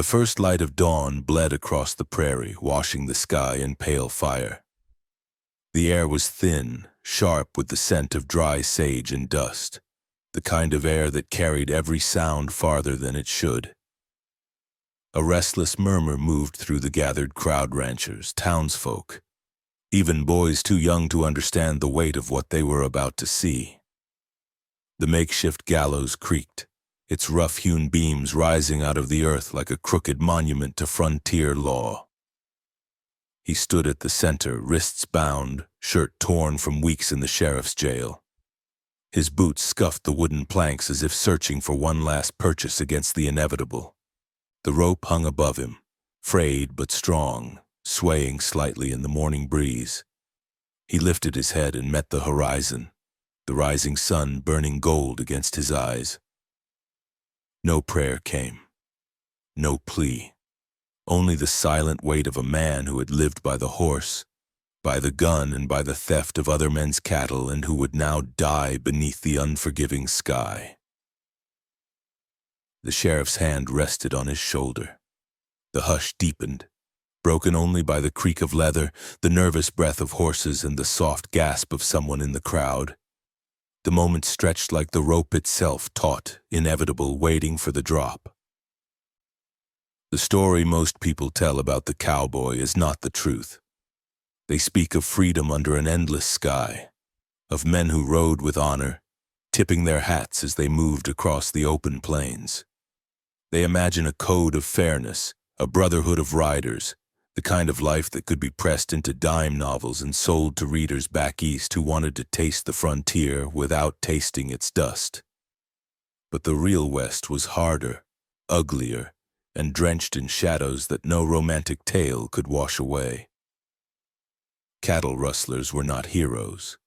The first light of dawn bled across the prairie, washing the sky in pale fire. The air was thin, sharp with the scent of dry sage and dust, the kind of air that carried every sound farther than it should. A restless murmur moved through the gathered crowd, ranchers, townsfolk, even boys too young to understand the weight of what they were about to see. The makeshift gallows creaked, its rough-hewn beams rising out of the earth like a crooked monument to frontier law. He stood at the center, wrists bound, shirt torn from weeks in the sheriff's jail. His boots scuffed the wooden planks as if searching for one last purchase against the inevitable. The rope hung above him, frayed but strong, swaying slightly in the morning breeze. He lifted his head and met the horizon, the rising sun burning gold against his eyes. No prayer came, no plea, only the silent weight of a man who had lived by the horse, by the gun, and by the theft of other men's cattle, and who would now die beneath the unforgiving sky. The sheriff's hand rested on his shoulder. The hush deepened, broken only by the creak of leather, the nervous breath of horses, and the soft gasp of someone in the crowd. The moment stretched like the rope itself, taut, inevitable, waiting for the drop. The story most people tell about the cowboy is not the truth. They speak of freedom under an endless sky, of men who rode with honor, tipping their hats as they moved across the open plains. They imagine a code of fairness, a brotherhood of riders, the kind of life that could be pressed into dime novels and sold to readers back east who wanted to taste the frontier without tasting its dust. But the real West was harder, uglier, and drenched in shadows that no romantic tale could wash away. Cattle rustlers were not heroes.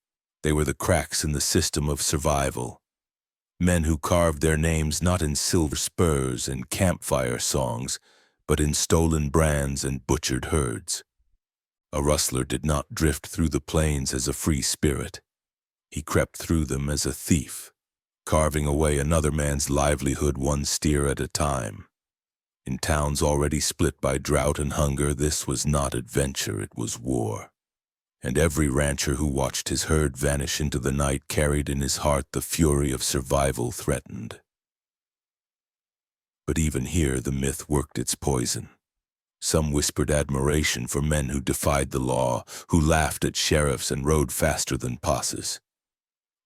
They were the cracks in the system of survival. Men who carved their names not in silver spurs and campfire songs, but in stolen brands and butchered herds. A rustler did not drift through the plains as a free spirit. He crept through them as a thief, carving away another man's livelihood one steer at a time. In towns already split by drought and hunger, this was not adventure, it was war. And every rancher who watched his herd vanish into the night carried in his heart the fury of survival threatened. But even here the myth worked its poison. Some whispered admiration for men who defied the law, who laughed at sheriffs and rode faster than posses.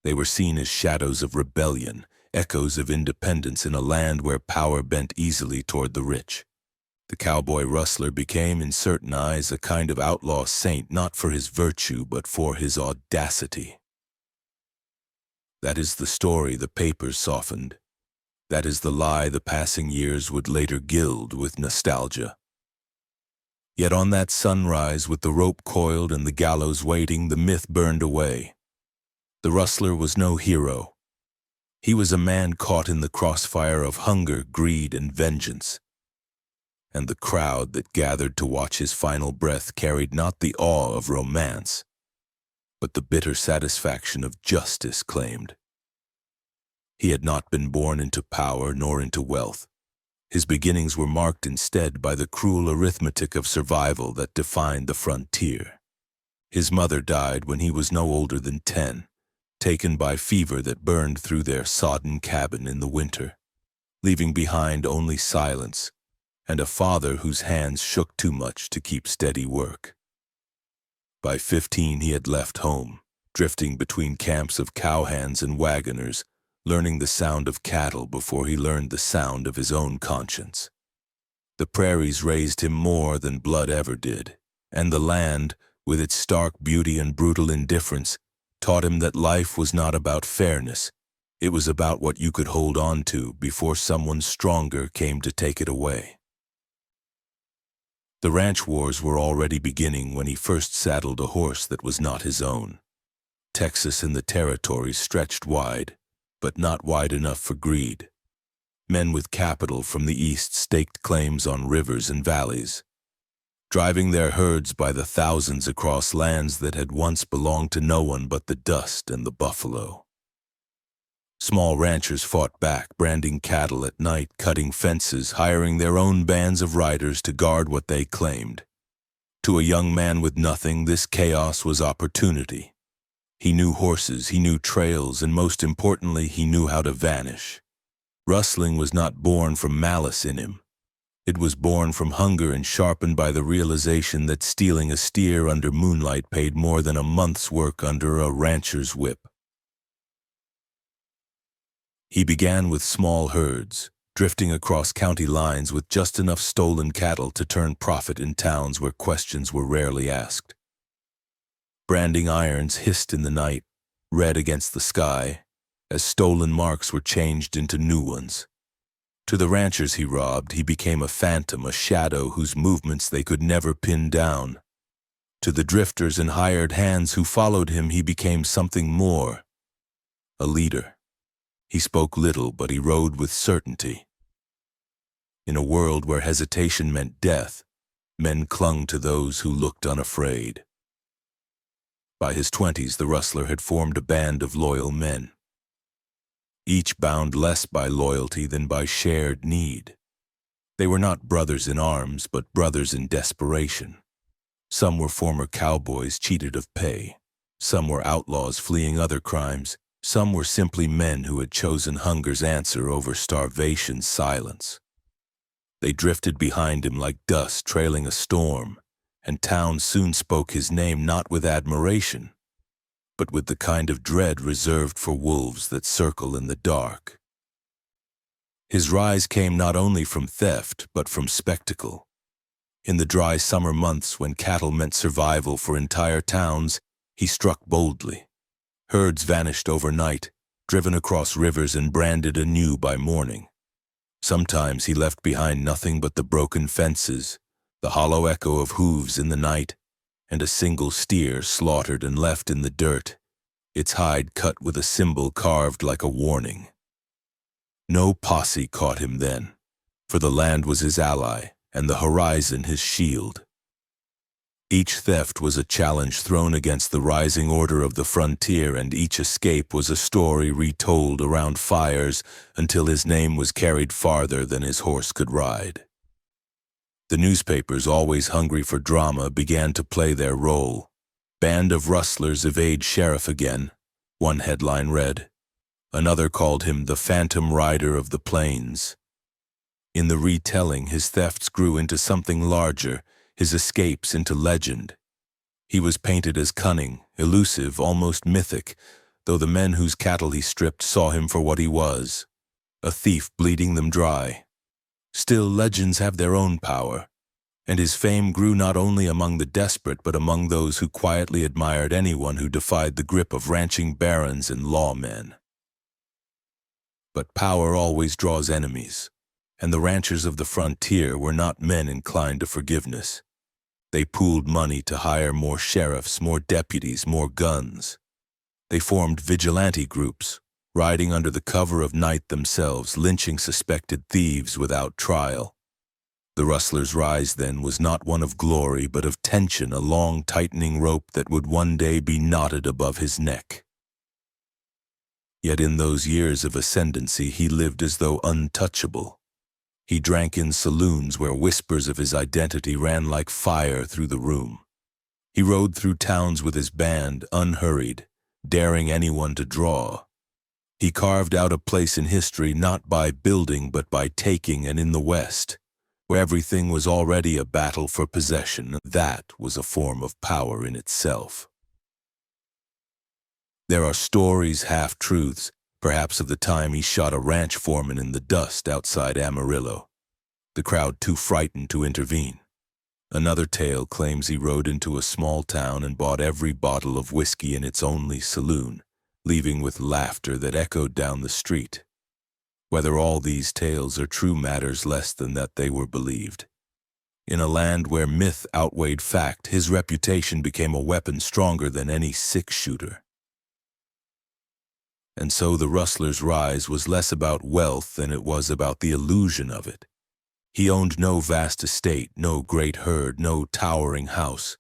They were seen as shadows of rebellion, echoes of independence in a land where power bent easily toward the rich. The cowboy rustler became, in certain eyes, a kind of outlaw saint, not for his virtue, but for his audacity. That is the story the papers softened. That is the lie the passing years would later gild with nostalgia. Yet on that sunrise, with the rope coiled and the gallows waiting, the myth burned away. The rustler was no hero. He was a man caught in the crossfire of hunger, greed, and vengeance. And the crowd that gathered to watch his final breath carried not the awe of romance, but the bitter satisfaction of justice claimed. He had not been born into power nor into wealth. His beginnings were marked instead by the cruel arithmetic of survival that defined the frontier. His mother died when he was no older than 10, taken by fever that burned through their sodden cabin in the winter, leaving behind only silence and a father whose hands shook too much to keep steady work. By 15 he had left home, drifting between camps of cowhands and wagoners, learning the sound of cattle before he learned the sound of his own conscience. The prairies raised him more than blood ever did, and the land, with its stark beauty and brutal indifference, taught him that life was not about fairness. It was about what you could hold on to before someone stronger came to take it away. The ranch wars were already beginning when he first saddled a horse that was not his own. Texas and the territories stretched wide, but not wide enough for greed. Men with capital from the east staked claims on rivers and valleys, driving their herds by the thousands across lands that had once belonged to no one but the dust and the buffalo. Small ranchers fought back, branding cattle at night, cutting fences, hiring their own bands of riders to guard what they claimed. To a young man with nothing, this chaos was opportunity. He knew horses, he knew trails, and most importantly, he knew how to vanish. Rustling was not born from malice in him. It was born from hunger and sharpened by the realization that stealing a steer under moonlight paid more than a month's work under a rancher's whip. He began with small herds, drifting across county lines with just enough stolen cattle to turn profit in towns where questions were rarely asked. Branding irons hissed in the night, red against the sky, as stolen marks were changed into new ones. To the ranchers he robbed, he became a phantom, a shadow whose movements they could never pin down. To the drifters and hired hands who followed him, he became something more, a leader. He spoke little, but he rode with certainty. In a world where hesitation meant death, men clung to those who looked unafraid. By his 20s, the Rustler had formed a band of loyal men, each bound less by loyalty than by shared need. They were not brothers in arms, but brothers in desperation. Some were former cowboys cheated of pay. Some were outlaws fleeing other crimes. Some were simply men who had chosen hunger's answer over starvation's silence. They drifted behind him like dust trailing a storm, and town soon spoke his name not with admiration, but with the kind of dread reserved for wolves that circle in the dark. His rise came not only from theft, but from spectacle. In the dry summer months when cattle meant survival for entire towns, he struck boldly. Herds vanished overnight, driven across rivers and branded anew by morning. Sometimes he left behind nothing but the broken fences, the hollow echo of hooves in the night, and a single steer slaughtered and left in the dirt, its hide cut with a symbol carved like a warning. No posse caught him then, for the land was his ally and the horizon his shield. Each theft was a challenge thrown against the rising order of the frontier, and each escape was a story retold around fires until his name was carried farther than his horse could ride. The newspapers, always hungry for drama, began to play their role. "Band of rustlers evade sheriff again," one headline read. Another called him the Phantom Rider of the Plains. In the retelling, his thefts grew into something larger, his escapes into legend. He was painted as cunning, elusive, almost mythic, though the men whose cattle he stripped saw him for what he was, a thief bleeding them dry. Still, legends have their own power, and his fame grew not only among the desperate but among those who quietly admired anyone who defied the grip of ranching barons and lawmen. But power always draws enemies, and the ranchers of the frontier were not men inclined to forgiveness. They pooled money to hire more sheriffs, more deputies, more guns. They formed vigilante groups, riding under the cover of night themselves, lynching suspected thieves without trial. The Rustler's rise then was not one of glory, but of tension, a long, tightening rope that would one day be knotted above his neck. Yet in those years of ascendancy, he lived as though untouchable. He drank in saloons where whispers of his identity ran like fire through the room. He rode through towns with his band, unhurried, daring anyone to draw. He carved out a place in history not by building but by taking, and in the West, where everything was already a battle for possession, that was a form of power in itself. There are stories, half-truths, perhaps of the time he shot a ranch foreman in the dust outside Amarillo, the crowd too frightened to intervene. Another tale claims he rode into a small town and bought every bottle of whiskey in its only saloon, leaving with laughter that echoed down the street. Whether all these tales are true matters less than that they were believed. In a land where myth outweighed fact, his reputation became a weapon stronger than any six-shooter. And so the Rustler's rise was less about wealth than it was about the illusion of it. He owned no vast estate, no great herd, no towering house.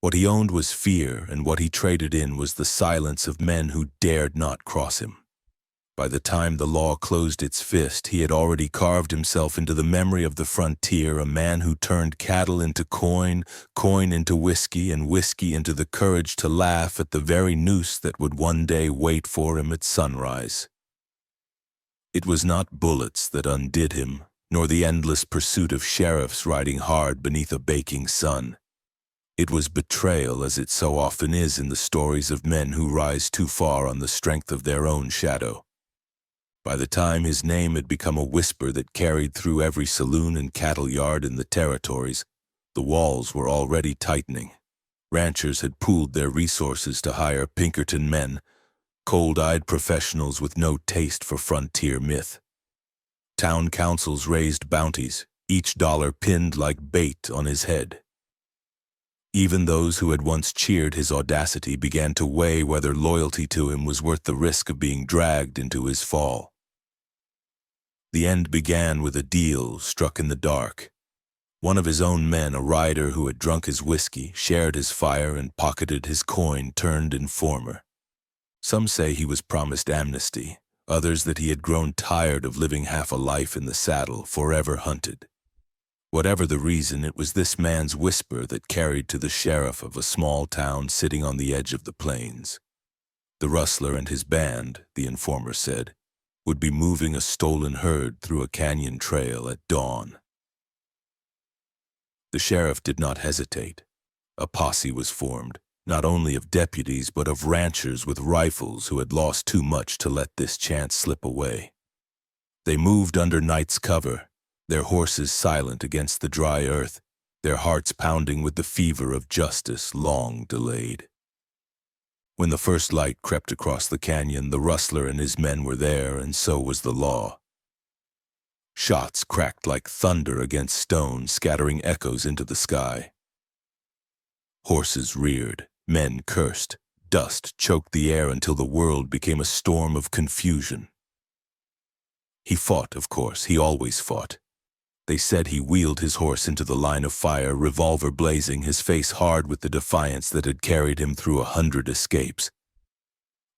What he owned was fear, and what he traded in was the silence of men who dared not cross him. By the time the law closed its fist, he had already carved himself into the memory of the frontier, a man who turned cattle into coin, coin into whiskey, and whiskey into the courage to laugh at the very noose that would one day wait for him at sunrise. It was not bullets that undid him, nor the endless pursuit of sheriffs riding hard beneath a baking sun. It was betrayal, as it so often is in the stories of men who rise too far on the strength of their own shadow. By the time his name had become a whisper that carried through every saloon and cattle yard in the territories, the walls were already tightening. Ranchers had pooled their resources to hire Pinkerton men, cold-eyed professionals with no taste for frontier myth. Town councils raised bounties, each dollar pinned like bait on his head. Even those who had once cheered his audacity began to weigh whether loyalty to him was worth the risk of being dragged into his fall. The end began with a deal struck in the dark. One of his own men, a rider who had drunk his whiskey, shared his fire, and pocketed his coin, turned informer. Some say he was promised amnesty, others that he had grown tired of living half a life in the saddle, forever hunted. Whatever the reason, it was this man's whisper that carried to the sheriff of a small town sitting on the edge of the plains. The Rustler and his band, the informer said, would be moving a stolen herd through a canyon trail at dawn. The sheriff did not hesitate. A posse was formed, not only of deputies but of ranchers with rifles who had lost too much to let this chance slip away. They moved under night's cover, their horses silent against the dry earth, their hearts pounding with the fever of justice long delayed. When the first light crept across the canyon, the Rustler and his men were there, and so was the law. Shots cracked like thunder against stone, scattering echoes into the sky. Horses reared, men cursed, dust choked the air until the world became a storm of confusion. He fought, of course, he always fought. They said he wheeled his horse into the line of fire, revolver blazing, his face hard with the defiance that had carried him through 100 escapes.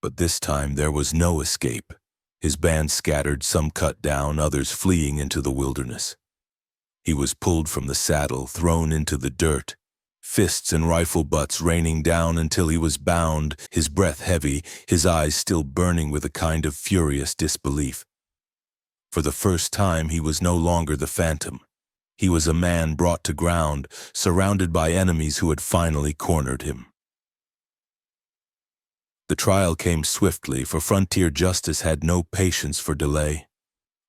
But this time there was no escape. His band scattered, some cut down, others fleeing into the wilderness. He was pulled from the saddle, thrown into the dirt, fists and rifle butts raining down until he was bound, his breath heavy, his eyes still burning with a kind of furious disbelief. For the first time he was no longer the phantom. He was a man brought to ground, surrounded by enemies who had finally cornered him. The trial came swiftly, for frontier justice had no patience for delay.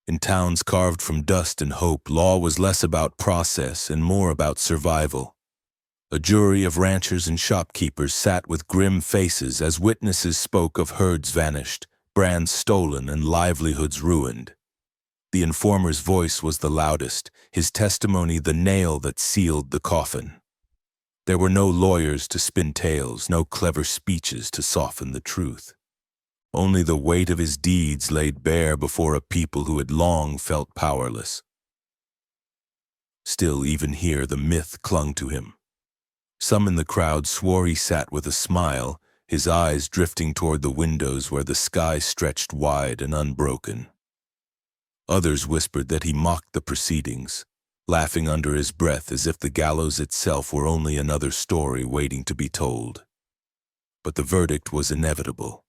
In towns carved from dust and hope, law was less about process and more about survival. A jury of ranchers and shopkeepers sat with grim faces as witnesses spoke of herds vanished, brands stolen, and livelihoods ruined. The informer's voice was the loudest, his testimony the nail that sealed the coffin. There were no lawyers to spin tales, no clever speeches to soften the truth. Only the weight of his deeds laid bare before a people who had long felt powerless. Still, even here, the myth clung to him. Some in the crowd swore he sat with a smile, his eyes drifting toward the windows where the sky stretched wide and unbroken. Others whispered that he mocked the proceedings, laughing under his breath as if the gallows itself were only another story waiting to be told. But the verdict was inevitable.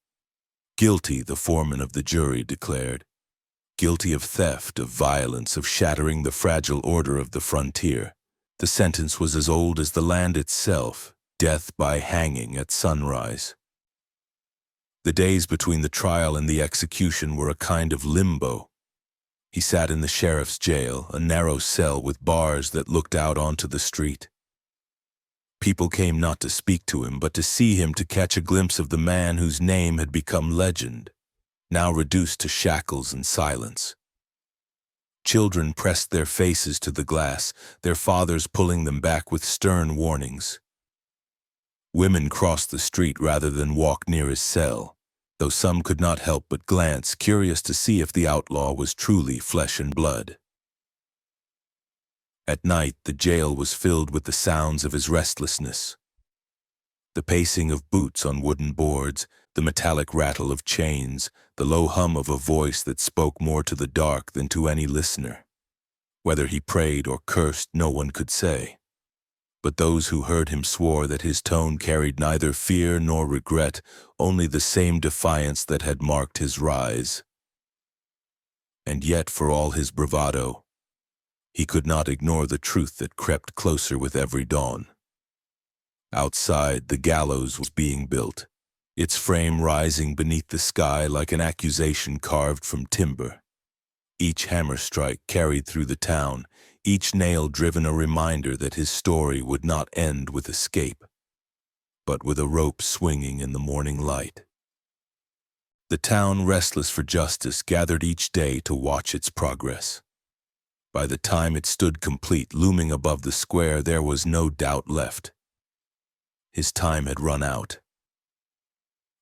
Guilty, the foreman of the jury declared. Guilty of theft, of violence, of shattering the fragile order of the frontier. The sentence was as old as the land itself, death by hanging at sunrise. The days between the trial and the execution were a kind of limbo. He sat in the sheriff's jail, a narrow cell with bars that looked out onto the street. People came not to speak to him, but to see him, to catch a glimpse of the man whose name had become legend, now reduced to shackles and silence. Children pressed their faces to the glass, their fathers pulling them back with stern warnings. Women crossed the street rather than walk near his cell, though some could not help but glance, curious to see if the outlaw was truly flesh and blood. At night, the jail was filled with the sounds of his restlessness. The pacing of boots on wooden boards, the metallic rattle of chains, the low hum of a voice that spoke more to the dark than to any listener. Whether he prayed or cursed, no one could say. But those who heard him swore that his tone carried neither fear nor regret, only the same defiance that had marked his rise. And yet, for all his bravado, he could not ignore the truth that crept closer with every dawn. Outside, the gallows was being built, its frame rising beneath the sky like an accusation carved from timber. Each hammer strike carried through the town, each nail driven a reminder that his story would not end with escape, but with a rope swinging in the morning light. The town, restless for justice, gathered each day to watch its progress. By the time it stood complete, looming above the square, there was no doubt left. His time had run out.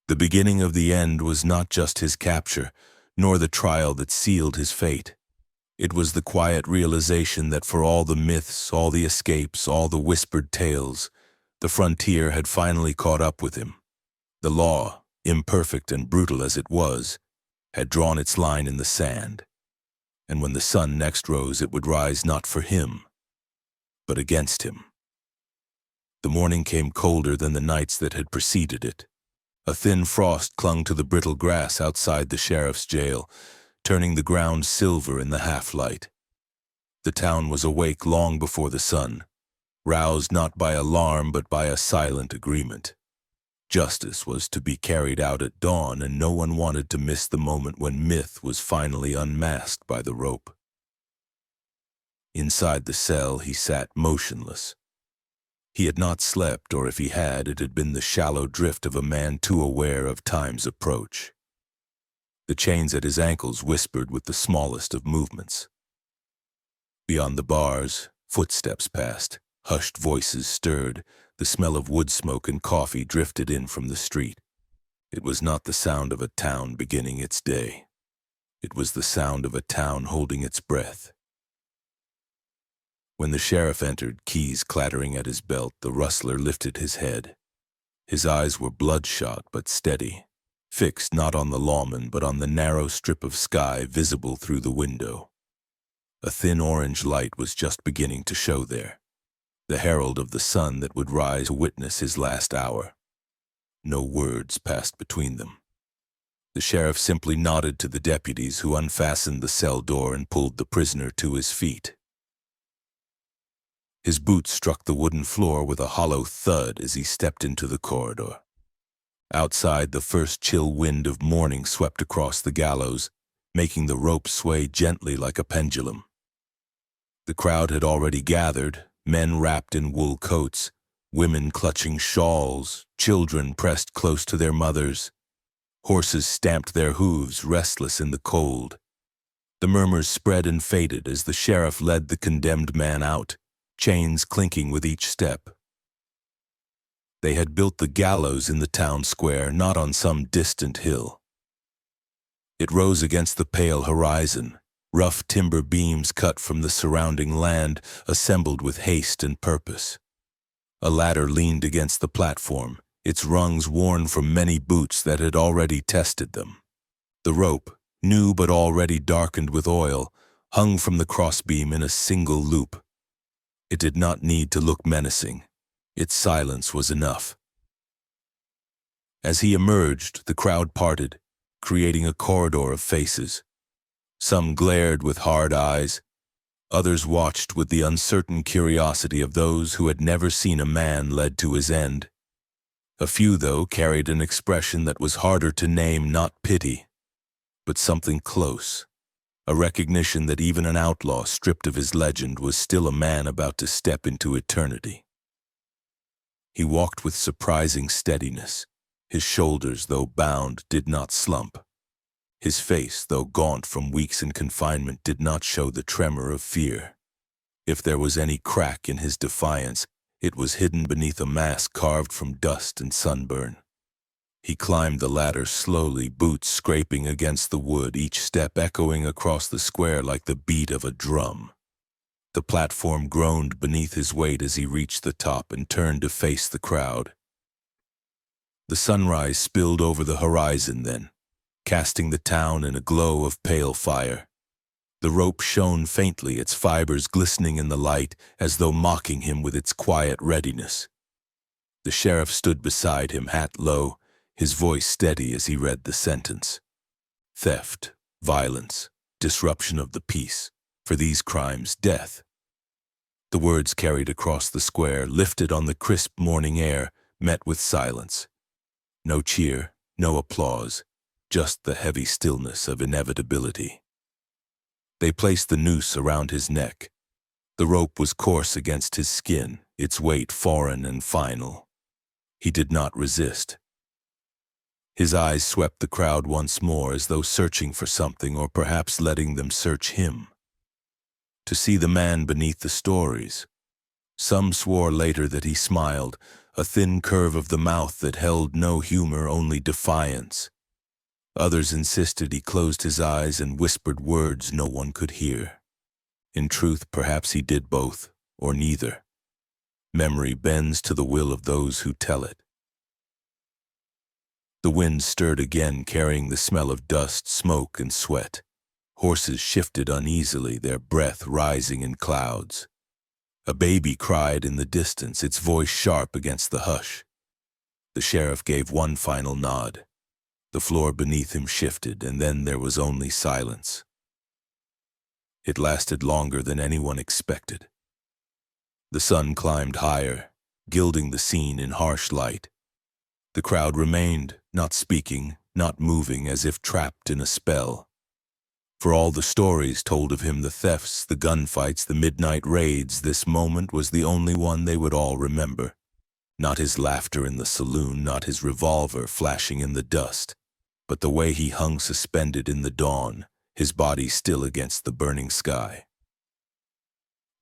The beginning of the end was not just his capture, nor the trial that sealed his fate. It was the quiet realization that for all the myths, all the escapes, all the whispered tales, the frontier had finally caught up with him. The law, imperfect and brutal as it was, had drawn its line in the sand. And when the sun next rose, it would rise not for him, but against him. The morning came colder than the nights that had preceded it. A thin frost clung to the brittle grass outside the sheriff's jail, turning the ground silver in the half-light. The town was awake long before the sun, roused not by alarm but by a silent agreement. Justice was to be carried out at dawn, and no one wanted to miss the moment when myth was finally unmasked by the rope. Inside the cell, he sat motionless. He had not slept, or if he had, it had been the shallow drift of a man too aware of time's approach. The chains at his ankles whispered with the smallest of movements. Beyond the bars, footsteps passed, hushed voices stirred, the smell of wood smoke and coffee drifted in from the street. It was not the sound of a town beginning its day. It was the sound of a town holding its breath. When the sheriff entered, keys clattering at his belt, the rustler lifted his head. His eyes were bloodshot but steady, fixed not on the lawman but on the narrow strip of sky visible through the window. A thin orange light was just beginning to show there, the herald of the sun that would rise to witness his last hour. No words passed between them. The sheriff simply nodded to the deputies, who unfastened the cell door and pulled the prisoner to his feet. His boots struck the wooden floor with a hollow thud as he stepped into the corridor. Outside, the first chill wind of morning swept across the gallows, making the rope sway gently like a pendulum. The crowd had already gathered, men wrapped in wool coats, women clutching shawls, children pressed close to their mothers. Horses stamped their hooves, restless in the cold. The murmurs spread and faded as the sheriff led the condemned man out, chains clinking with each step. They had built the gallows in the town square, not on some distant hill. It rose against the pale horizon, rough timber beams cut from the surrounding land, assembled with haste and purpose. A ladder leaned against the platform, its rungs worn from many boots that had already tested them. The rope, new but already darkened with oil, hung from the crossbeam in a single loop. It did not need to look menacing. Its silence was enough. As he emerged, the crowd parted, creating a corridor of faces. Some glared with hard eyes. Others watched with the uncertain curiosity of those who had never seen a man led to his end. A few, though, carried an expression that was harder to name, not pity, but something close. A recognition that even an outlaw stripped of his legend was still a man about to step into eternity. He walked with surprising steadiness. His shoulders, though bound, did not slump. His face, though gaunt from weeks in confinement, did not show the tremor of fear. If there was any crack in his defiance, it was hidden beneath a mask carved from dust and sunburn. He climbed the ladder slowly, boots scraping against the wood, each step echoing across the square like the beat of a drum. The platform groaned beneath his weight as he reached the top and turned to face the crowd. The sunrise spilled over the horizon then, casting the town in a glow of pale fire. The rope shone faintly, its fibers glistening in the light as though mocking him with its quiet readiness. The sheriff stood beside him, hat low, his voice steady as he read the sentence. Theft, violence, disruption of the peace. For these crimes, death. The words carried across the square, lifted on the crisp morning air, met with silence. No cheer, no applause, just the heavy stillness of inevitability. They placed the noose around his neck. The rope was coarse against his skin, its weight foreign and final. He did not resist. His eyes swept the crowd once more as though searching for something, or perhaps letting them search him. To see the man beneath the stories. Some swore later that he smiled, a thin curve of the mouth that held no humor, only defiance. Others insisted he closed his eyes and whispered words no one could hear. In truth, perhaps he did both, or neither. Memory bends to the will of those who tell it. The wind stirred again, carrying the smell of dust, smoke, and sweat. Horses shifted uneasily, their breath rising in clouds. A baby cried in the distance, its voice sharp against the hush. The sheriff gave one final nod. The floor beneath him shifted, and then there was only silence. It lasted longer than anyone expected. The sun climbed higher, gilding the scene in harsh light. The crowd remained, not speaking, not moving, as if trapped in a spell. For all the stories told of him, the thefts, the gunfights, the midnight raids, this moment was the only one they would all remember. Not his laughter in the saloon, not his revolver flashing in the dust, but the way he hung suspended in the dawn, his body still against the burning sky.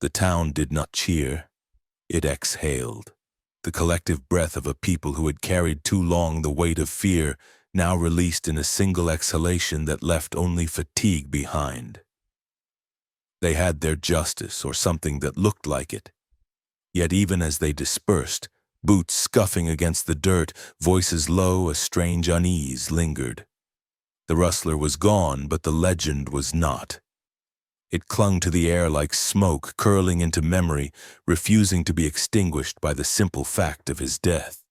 The town did not cheer. It exhaled. The collective breath of a people who had carried too long the weight of fear, now released in a single exhalation that left only fatigue behind. They had their justice, or something that looked like it. Yet even as they dispersed, boots scuffing against the dirt, voices low, a strange unease lingered. The Rustler was gone, but the legend was not. It clung to the air like smoke, curling into memory, refusing to be extinguished by the simple fact of his death.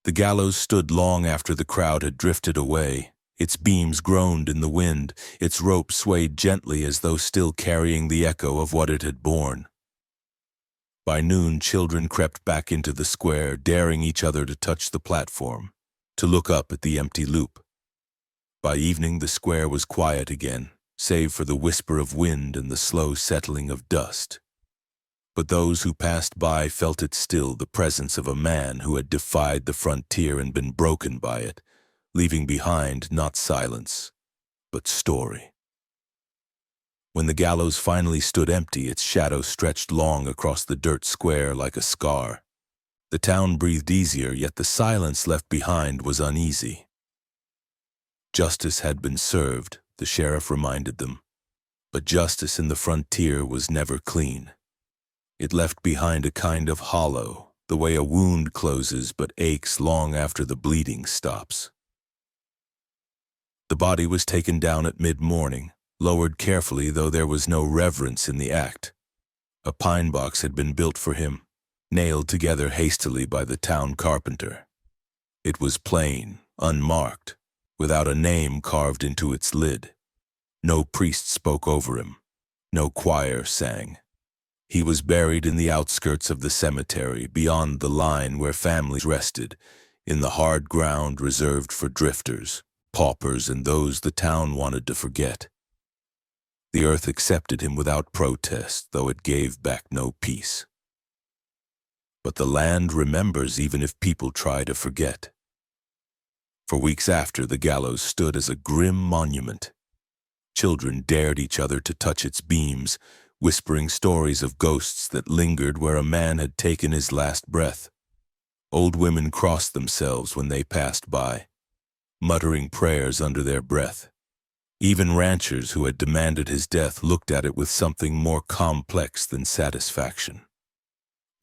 The gallows stood long after the crowd had drifted away. Its beams groaned in the wind, its rope swayed gently as though still carrying the echo of what it had borne. By noon, children crept back into the square, daring each other to touch the platform, to look up at the empty loop. By evening, the square was quiet again, save for the whisper of wind and the slow settling of dust. But those who passed by felt it still, the presence of a man who had defied the frontier and been broken by it, leaving behind not silence, but story. When the gallows finally stood empty, its shadow stretched long across the dirt square like a scar. The town breathed easier, yet the silence left behind was uneasy. Justice had been served, the sheriff reminded them, but justice in the frontier was never clean. It left behind a kind of hollow, the way a wound closes but aches long after the bleeding stops. The body was taken down at mid-morning, lowered carefully, though there was no reverence in the act. A pine box had been built for him, nailed together hastily by the town carpenter. It was plain, unmarked, without a name carved into its lid. No priest spoke over him. No choir sang. He was buried in the outskirts of the cemetery, beyond the line where families rested, in the hard ground reserved for drifters, paupers, and those the town wanted to forget. The earth accepted him without protest, though it gave back no peace. But the land remembers even if people try to forget. For weeks after, the gallows stood as a grim monument. Children dared each other to touch its beams, whispering stories of ghosts that lingered where a man had taken his last breath. Old women crossed themselves when they passed by, muttering prayers under their breath. Even ranchers who had demanded his death looked at it with something more complex than satisfaction.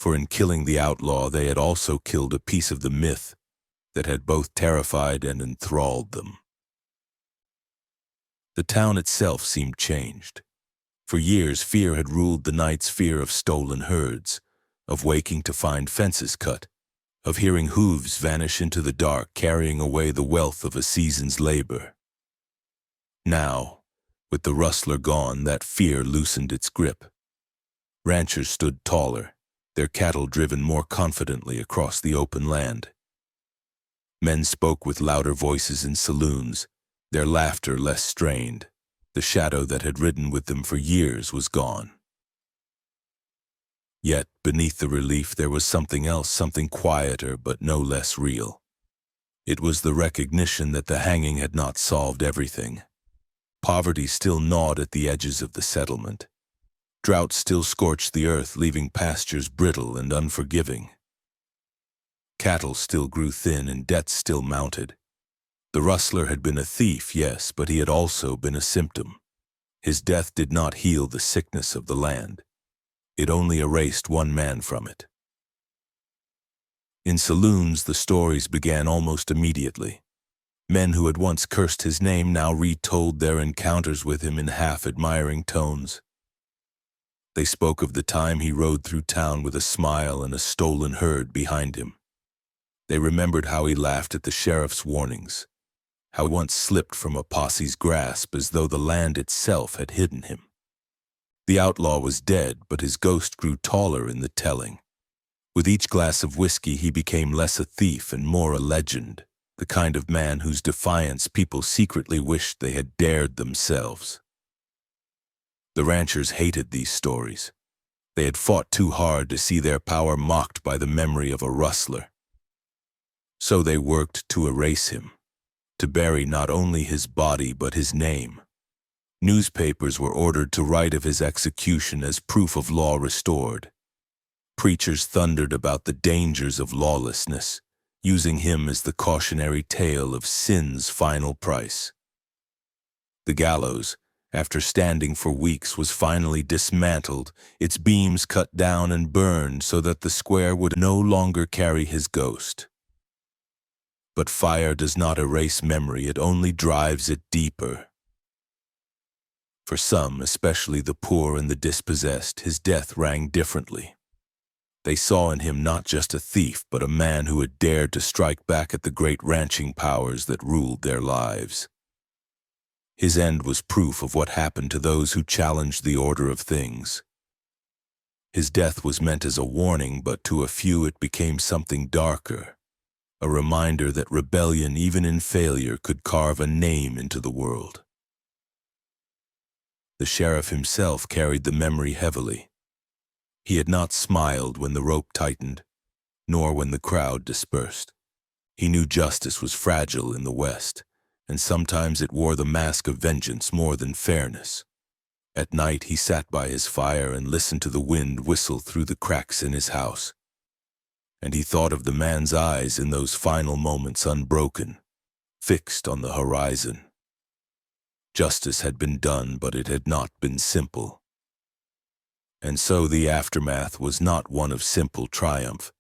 For in killing the outlaw, they had also killed a piece of the myth that had both terrified and enthralled them. The town itself seemed changed. For years, fear had ruled the night's fear of stolen herds, of waking to find fences cut, of hearing hooves vanish into the dark, carrying away the wealth of a season's labor. Now, with the Rustler gone, that fear loosened its grip. Ranchers stood taller, their cattle driven more confidently across the open land. Men spoke with louder voices in saloons, their laughter less strained. The shadow that had ridden with them for years was gone. Yet, beneath the relief, there was something else, something quieter but no less real. It was the recognition that the hanging had not solved everything. Poverty still gnawed at the edges of the settlement. Drought still scorched the earth, leaving pastures brittle and unforgiving. Cattle still grew thin and debts still mounted. The Rustler had been a thief, yes, but he had also been a symptom. His death did not heal the sickness of the land. It only erased one man from it. In saloons, the stories began almost immediately. Men who had once cursed his name now retold their encounters with him in half-admiring tones. They spoke of the time he rode through town with a smile and a stolen herd behind him. They remembered how he laughed at the sheriff's warnings, how he once slipped from a posse's grasp as though the land itself had hidden him. The outlaw was dead, but his ghost grew taller in the telling. With each glass of whiskey, he became less a thief and more a legend, the kind of man whose defiance people secretly wished they had dared themselves. The ranchers hated these stories. They had fought too hard to see their power mocked by the memory of a Rustler. So they worked to erase him, to bury not only his body but his name. Newspapers were ordered to write of his execution as proof of law restored. Preachers thundered about the dangers of lawlessness, using him as the cautionary tale of sin's final price. The gallows, after standing for weeks, was finally dismantled, its beams cut down and burned so that the square would no longer carry his ghost. But fire does not erase memory, it only drives it deeper. For some, especially the poor and the dispossessed, his death rang differently. They saw in him not just a thief, but a man who had dared to strike back at the great ranching powers that ruled their lives. His end was proof of what happened to those who challenged the order of things. His death was meant as a warning, but to a few it became something darker, a reminder that rebellion, even in failure, could carve a name into the world. The sheriff himself carried the memory heavily. He had not smiled when the rope tightened, nor when the crowd dispersed. He knew justice was fragile in the West, and sometimes it wore the mask of vengeance more than fairness. At night he sat by his fire and listened to the wind whistle through the cracks in his house. And he thought of the man's eyes in those final moments, unbroken, fixed on the horizon. Justice had been done, but it had not been simple. And so the aftermath was not one of simple triumph.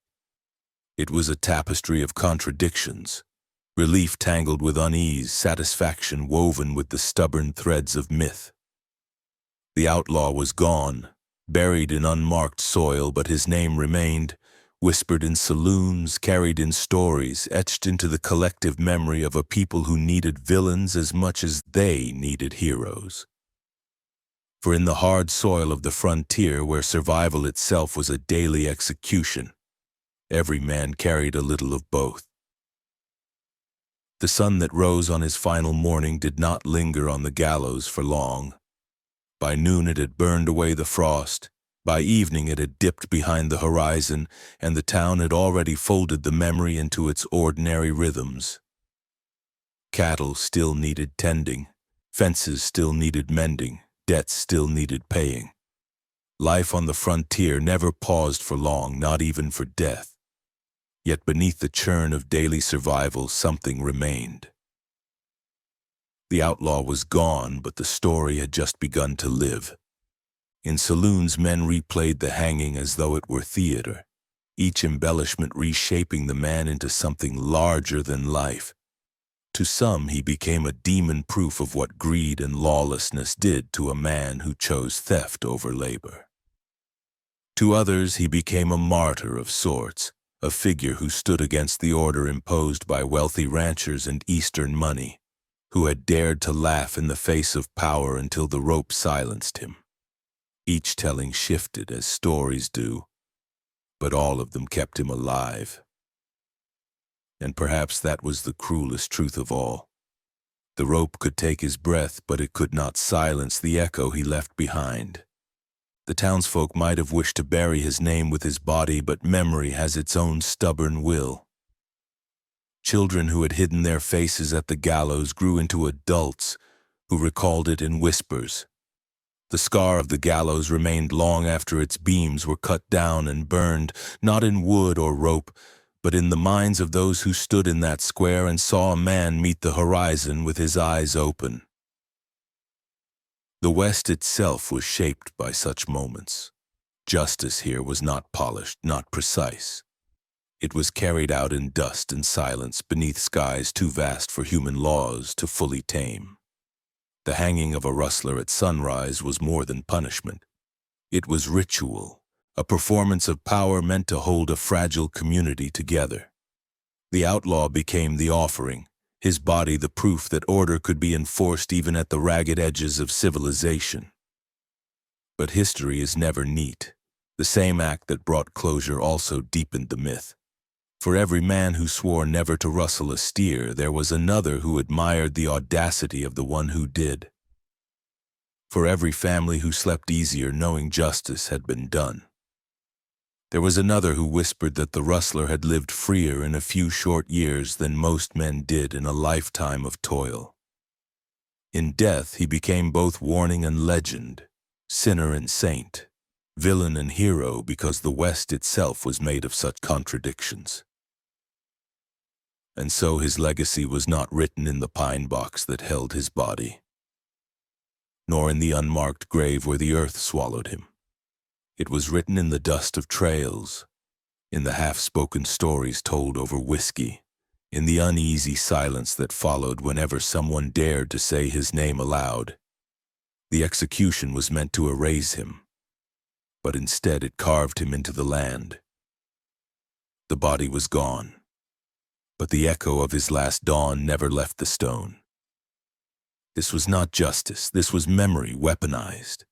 It was a tapestry of contradictions, relief tangled with unease, satisfaction woven with the stubborn threads of myth. The outlaw was gone, buried in unmarked soil, but his name remained, whispered in saloons, carried in stories, etched into the collective memory of a people who needed villains as much as they needed heroes. For in the hard soil of the frontier, where survival itself was a daily execution, every man carried a little of both. The sun that rose on his final morning did not linger on the gallows for long. By noon it had burned away the frost. By evening it had dipped behind the horizon, and the town had already folded the memory into its ordinary rhythms. Cattle still needed tending, fences still needed mending, debts still needed paying. Life on the frontier never paused for long, not even for death. Yet beneath the churn of daily survival, something remained. The outlaw was gone, but the story had just begun to live. In saloons, men replayed the hanging as though it were theater. each embellishment reshaping the man into something larger than life. To some, he became a demon proof of what greed and lawlessness did to a man who chose theft over labor. To others, he became a martyr of sorts, a figure who stood against the order imposed by wealthy ranchers and Eastern money, who had dared to laugh in the face of power until the rope silenced him. Each telling shifted as stories do, but all of them kept him alive. And perhaps that was the cruelest truth of all. The rope could take his breath, but it could not silence the echo he left behind. The townsfolk might have wished to bury his name with his body, but memory has its own stubborn will. Children who had hidden their faces at the gallows grew into adults who recalled it in whispers. The scar of the gallows remained long after its beams were cut down and burned, not in wood or rope, but in the minds of those who stood in that square and saw a man meet the horizon with his eyes open. The West itself was shaped by such moments. Justice here was not polished, not precise. It was carried out in dust and silence beneath skies too vast for human laws to fully tame. The hanging of a rustler at sunrise was more than punishment. It was ritual, a performance of power meant to hold a fragile community together. The outlaw became the offering, his body the proof that order could be enforced even at the ragged edges of civilization. But history is never neat. The same act that brought closure also deepened the myth. For every man who swore never to rustle a steer, there was another who admired the audacity of the one who did. For every family who slept easier knowing justice had been done, there was another who whispered that the rustler had lived freer in a few short years than most men did in a lifetime of toil. In death, he became both warning and legend, sinner and saint, villain and hero, because the West itself was made of such contradictions. And so his legacy was not written in the pine box that held his body, nor in the unmarked grave where the earth swallowed him. It was written in the dust of trails, in the half-spoken stories told over whiskey, in the uneasy silence that followed whenever someone dared to say his name aloud. The execution was meant to erase him, but instead it carved him into the land. The body was gone, but the echo of his last dawn never left the stone. This was not justice, this was memory weaponized.